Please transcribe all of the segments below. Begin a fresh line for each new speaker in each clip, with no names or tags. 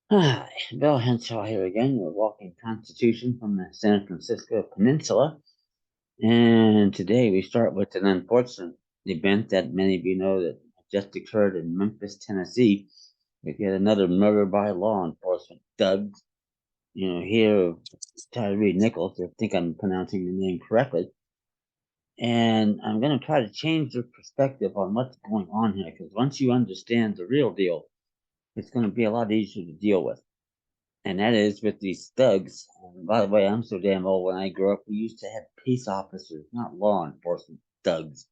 Hi, Bill Henshaw here again, your walking constitution from the San Francisco Peninsula. And today we start with an unfortunate event that many of you know that just occurred in Memphis, Tennessee. We get another murder by law enforcement. Doug, here, Tyre Nichols, I think I'm pronouncing the name correctly. And I'm going to try to change your perspective on what's going on here, because once you understand the real deal, it's going to be a lot easier to deal with. And that is with these thugs. And by the way, I'm so damn old. When I grew up, we used to have peace officers, not law enforcement thugs.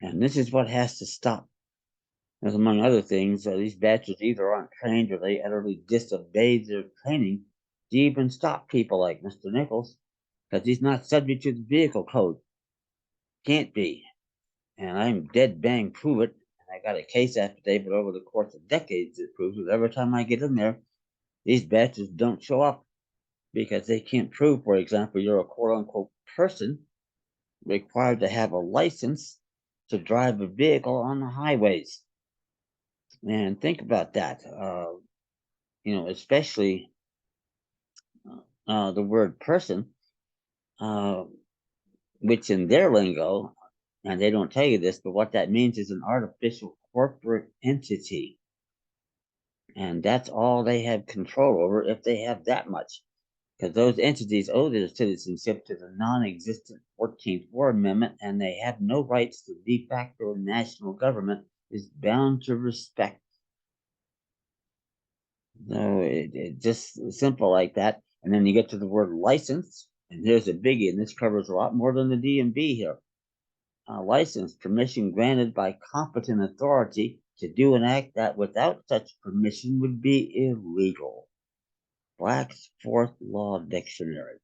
And this is what has to stop. As among other things, these bastards either aren't trained or they utterly disobey their training to even stop people like Mr. Nichols, because he's not subject to the vehicle code. Can't be. And I'm dead bang prove it. And I got a case affidavit over the course of decades that proves that every time I get in there, these bastards don't show up because they can't prove, for example, you're a quote unquote person required to have a license to drive a vehicle on the highways. And think about that. Especially the word person, uh, which in their lingo, and they don't tell you this, but what that means is an artificial corporate entity. And that's all they have control over if they have that much. Because those entities owe their citizenship to the non-existent 14th War Amendment, and they have no rights the de facto national government is bound to respect. So it just simple like that. And then you get to the word license, and here's a biggie, and this covers a lot more than the DMV here. License, permission granted by competent authority to do an act that without such permission would be illegal. Black's Fourth Law Dictionary.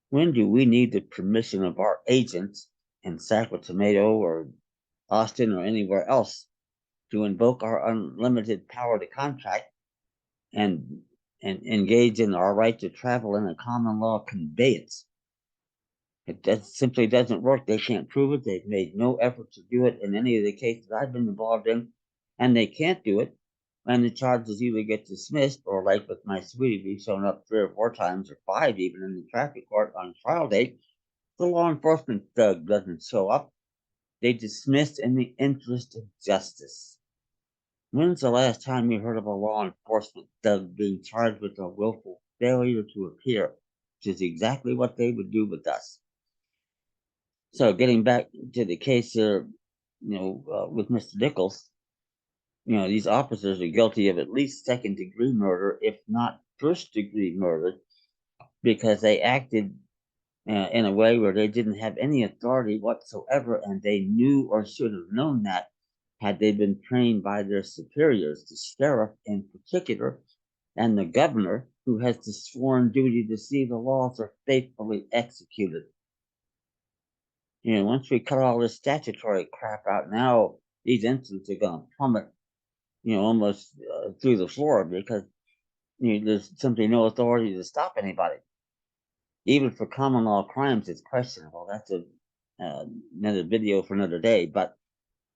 When do we need the permission of our agents in Sacramento or Austin or anywhere else to invoke our unlimited power to contract and engage in our right to travel in a common law conveyance? It simply doesn't work. They can't prove it. They've made no effort to do it in any of the cases I've been involved in, and they can't do it. And the charges either get dismissed, or like with my sweetie, we've shown up 3 or 4 times, or 5 even in the traffic court on trial date. The law enforcement thug doesn't show up. They dismiss in the interest of justice. When's the last time you heard of a law enforcement thug being charged with a willful failure to appear, which is exactly what they would do with us? So, getting back to the case here, with Mr. Nichols, these officers are guilty of at least second-degree murder, if not first-degree murder, because they acted in a way where they didn't have any authority whatsoever, and they knew or should have known that had they been trained by their superiors, the sheriff in particular, and the governor, who has the sworn duty to see the laws are faithfully executed. Once we cut all this statutory crap out, now these incidents are going to plummet, almost through the floor, because there's simply no authority to stop anybody. Even for common law crimes, it's questionable. That's another video for another day. But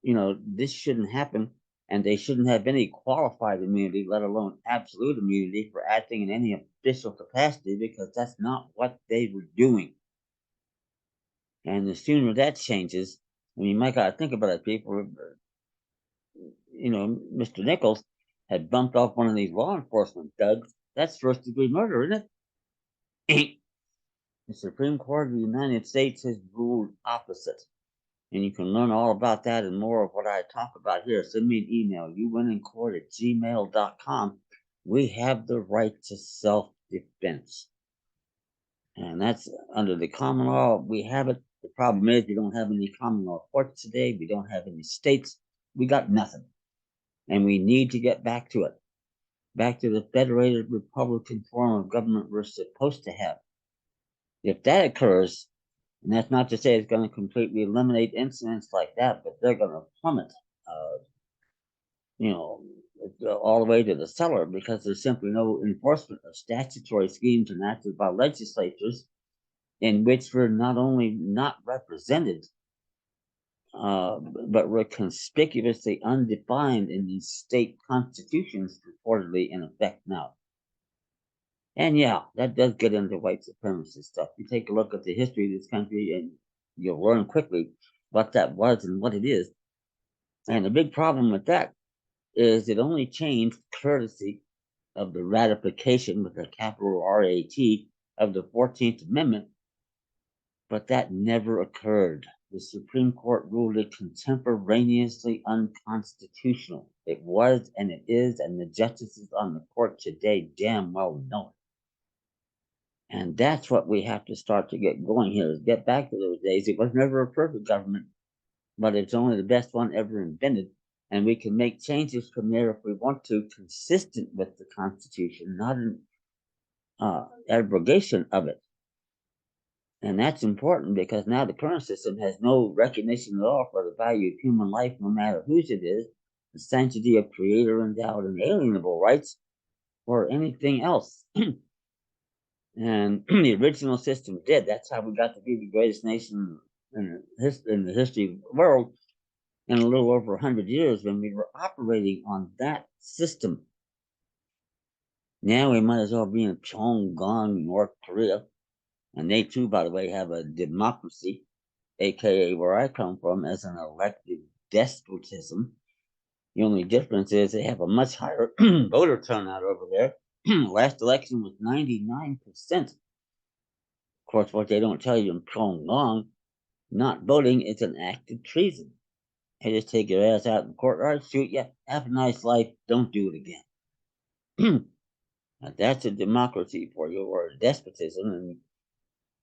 this shouldn't happen, and they shouldn't have any qualified immunity, let alone absolute immunity, for acting in any official capacity, because that's not what they were doing. And the sooner that changes, I mean, my God, think about it, people. Mr. Nichols had bumped off one of these law enforcement thugs. That's first degree murder, isn't it? The Supreme Court of the United States has ruled opposite. And you can learn all about that and more of what I talk about here. Send me an email, youwinnincourt@gmail.com. We have the right to self-defense. And that's under the common law. We have it. The problem is we don't have any common law courts today. We don't have any states. We got nothing. And we need to get back to it. Back to the federated Republican form of government we're supposed to have. If that occurs, and that's not to say it's going to completely eliminate incidents like that, but they're going to plummet, all the way to the cellar, because there's simply no enforcement of statutory schemes enacted by legislatures in which we're not only not represented, but were conspicuously undefined in these state constitutions purportedly in effect now. And yeah, that does get into white supremacist stuff. You take a look at the history of this country and you'll learn quickly what that was and what it is. And the big problem with that is it only changed courtesy of the ratification with a capital RAT of the 14th Amendment, but that never occurred. The Supreme Court ruled it contemporaneously unconstitutional. It was and it is, and the justices on the court today damn well know it. And that's what we have to start to get going here, is get back to those days. It was never a perfect government, but it's only the best one ever invented. And we can make changes from there if we want to, consistent with the Constitution, not an abrogation of it. And that's important because now the current system has no recognition at all for the value of human life, no matter whose it is, the sanctity of creator endowed inalienable rights, or anything else. And the original system did. That's how we got to be the greatest nation in the history of the world in a little over 100 years, when we were operating on that system. Now we might as well be in Pyongyang, North Korea. And they too, by the way, have a democracy, aka where I come from, as an elected despotism. The only difference is they have a much higher voter turnout over there. Last election was 99%. Of course, what they don't tell you in Pyongyang, not voting is an act of treason. They just take your ass out in the courtyard, shoot you, have a nice life, don't do it again. Now, that's a democracy for you, or a despotism. And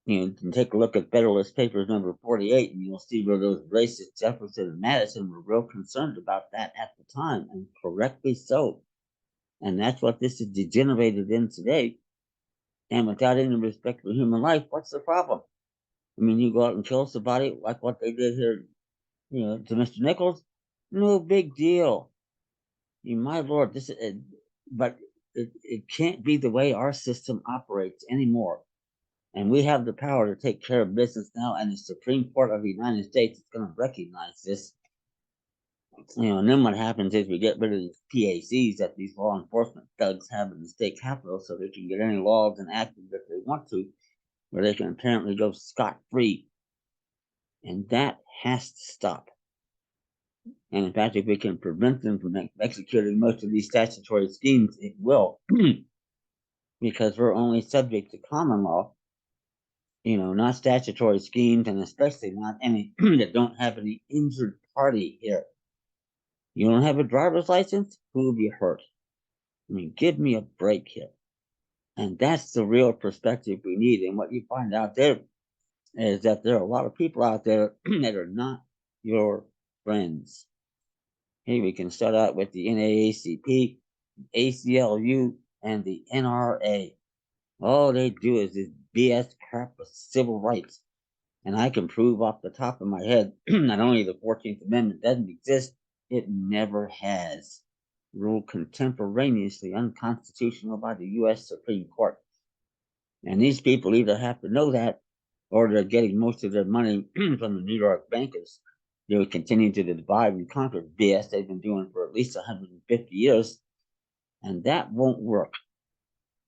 you can take a look at Federalist Papers number 48, and you'll see where those racist Jefferson and Madison were real concerned about that at the time, and correctly so. And that's what this is degenerated in today. And without any respect for human life, what's the problem? I mean, you go out and kill somebody like what they did here, to Mr. Nichols. No big deal. My Lord, but it can't be the way our system operates anymore. And we have the power to take care of business now, and the Supreme Court of the United States is going to recognize this. And then what happens is we get rid of these PACs that these law enforcement thugs have in the state capitol, so they can get any laws enacted that they want to, where they can apparently go scot-free. And that has to stop. And in fact, if we can prevent them from executing most of these statutory schemes, it will. Because we're only subject to common law, not statutory schemes, and especially not any that don't have any injured party here. You don't have a driver's license? Who will be hurt? I mean, give me a break here. And that's the real perspective we need. And what you find out there is that there are a lot of people out there that are not your friends. Hey, we can start out with the NAACP, ACLU, and the NRA. All they do is this BS crap with civil rights. And I can prove off the top of my head, not only the 14th Amendment doesn't exist, it never has. Ruled contemporaneously unconstitutional by the U.S. Supreme Court. And these people either have to know that, or they're getting most of their money from the New York bankers. They would continue to divide and conquer BS they've been doing for at least 150 years. And that won't work.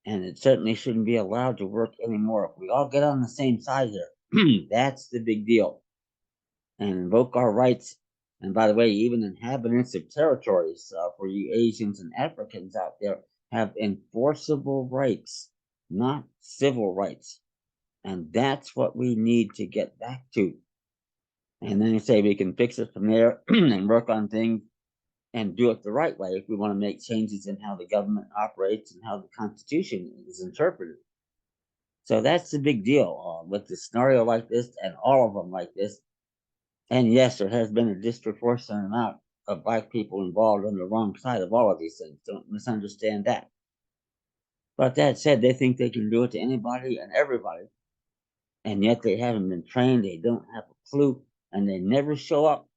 And it certainly shouldn't be allowed to work anymore. If we all get on the same side here, that's the big deal. And invoke our rights. And by the way, even inhabitants of territories, for you Asians and Africans out there, have enforceable rights, not civil rights. And that's what we need to get back to. And then you say we can fix it from there and work on things and do it the right way if we want to make changes in how the government operates and how the Constitution is interpreted. So that's the big deal with the scenario like this and all of them like this. And yes, there has been a disproportionate amount of black people involved on the wrong side of all of these things. Don't misunderstand that. But that said, they think they can do it to anybody and everybody. And yet they haven't been trained. They don't have a clue. And they never show up,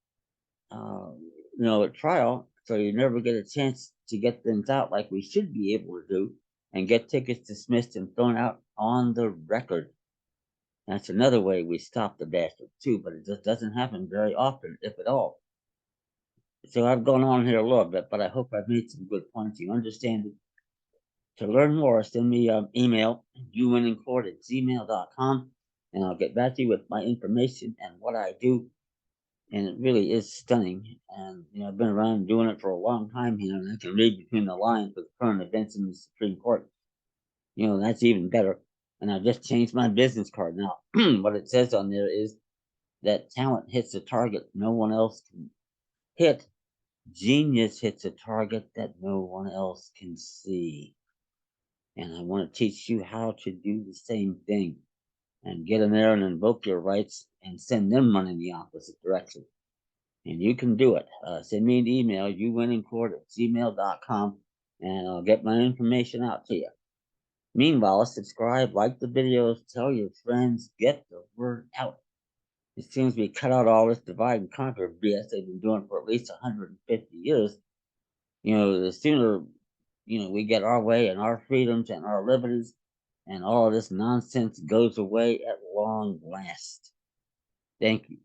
at trial. So you never get a chance to get things out like we should be able to do and get tickets dismissed and thrown out on the record. That's another way we stop the bastard too, but it just doesn't happen very often, if at all. So I've gone on here a little bit, but I hope I've made some good points. You understand it. To learn more, send me an email, uwinningcourt@gmail.com, and I'll get back to you with my information and what I do. And it really is stunning. And I've been around doing it for a long time here, and I can read between the lines with current events in the Supreme Court. That's even better. And I've just changed my business card now. What it says on there is that talent hits a target no one else can hit. Genius hits a target that no one else can see. And I want to teach you how to do the same thing and get in there and invoke your rights and send them running the opposite direction. And you can do it. Send me an email, uwinningcourt@gmail.com, and I'll get my information out to you. Meanwhile, subscribe, like the videos, tell your friends, get the word out. It seems we cut out all this divide and conquer BS they've been doing for at least 150 years. The sooner, we get our way and our freedoms and our liberties, and all of this nonsense goes away at long last. Thank you.